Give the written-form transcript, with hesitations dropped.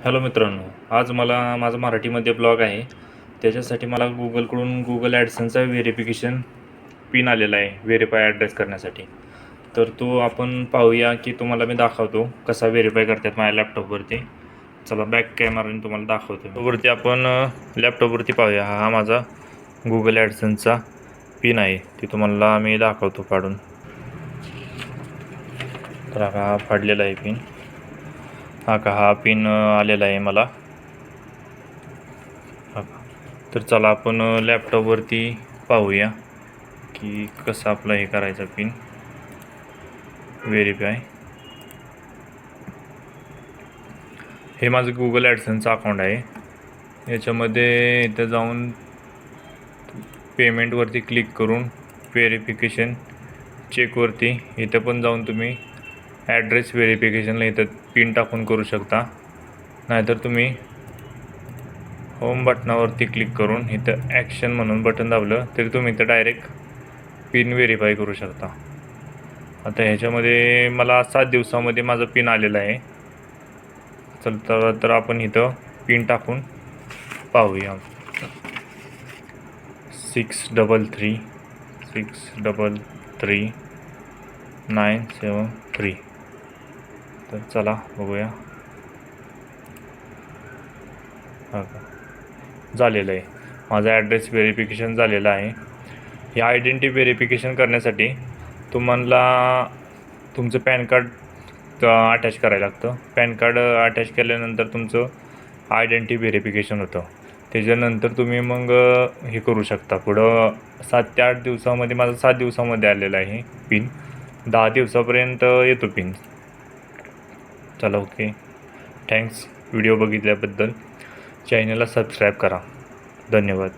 Hello मित्रांनो, आज मला माझा मराठीमध्ये ब्लॉग आहे. त्याच्यासाठी मला गुगल ॲडसनचा व्हेरिफिकेशन पिन आलेला आहे व्हेरीफाय ॲड्रेस करण्यासाठी. तर तो आपण पाहूया की तुम्हाला मी दाखवतो कसा व्हेरीफाय करतात माझ्या लॅपटॉपवरती. चला बॅक कॅमेराने तुम्हाला दाखवतो. वरती आपण लॅपटॉपवरती पाहूया. हा माझा गुगल ॲडसनचा पिन आहे, ते तुम्हाला मी दाखवतो काढून. तर हा फाडलेला आहे पिन. हा पिन आलेला आहे मला. तर चला आपण लॅपटॉपवरती पाहूया की कसं आपलं हे करायचं पिन व्हेरीफाय. हे माझं गुगल ॲडसनचं अकाउंट आहे. याच्यामध्ये इथं जाऊन पेमेंटवरती क्लिक करून व्हेरिफिकेशन चेकवरती इथं पण जाऊन तुम्ही ॲड्रेस व्हेरिफिकेशनला इथं पिन टाकून करू शकता. नाहीतर तुम्ही होम बटनावरती क्लिक करून इथं ॲक्शन म्हणून बटन दाबलं तरी तुम्ही इथं डायरेक्ट पिन व्हेरीफाय करू शकता. आता ह्याच्यामध्ये मला 7 दिवसामध्ये माझं पिन आलेलं आहे. तर आपण इथं पिन टाकून पाहूया. 633 तर चला बघूया. झालेलं आहे, माझं ॲड्रेस व्हेरिफिकेशन झालेलं आहे. हे आयडेंटिटी व्हेरिफिकेशन करण्यासाठी तुम्हाला तुमचं पॅन कार्ड अटॅच करायला लागतं. पॅन कार्ड अटॅच केल्यानंतर तुमचं आयडेंटिटी व्हेरिफिकेशन होतं. त्याच्यानंतर तुम्ही मग हे करू शकता पुढं. 7 ते 8 दिवसामध्ये, माझं 7 दिवसामध्ये आलेलं आहे पिन. 10 दिवसापर्यंत येतो पिन. चला ओके, थँक्स व्हिडिओ बघितल्याबद्दल. चॅनलला सबस्क्राईब करा. धन्यवाद.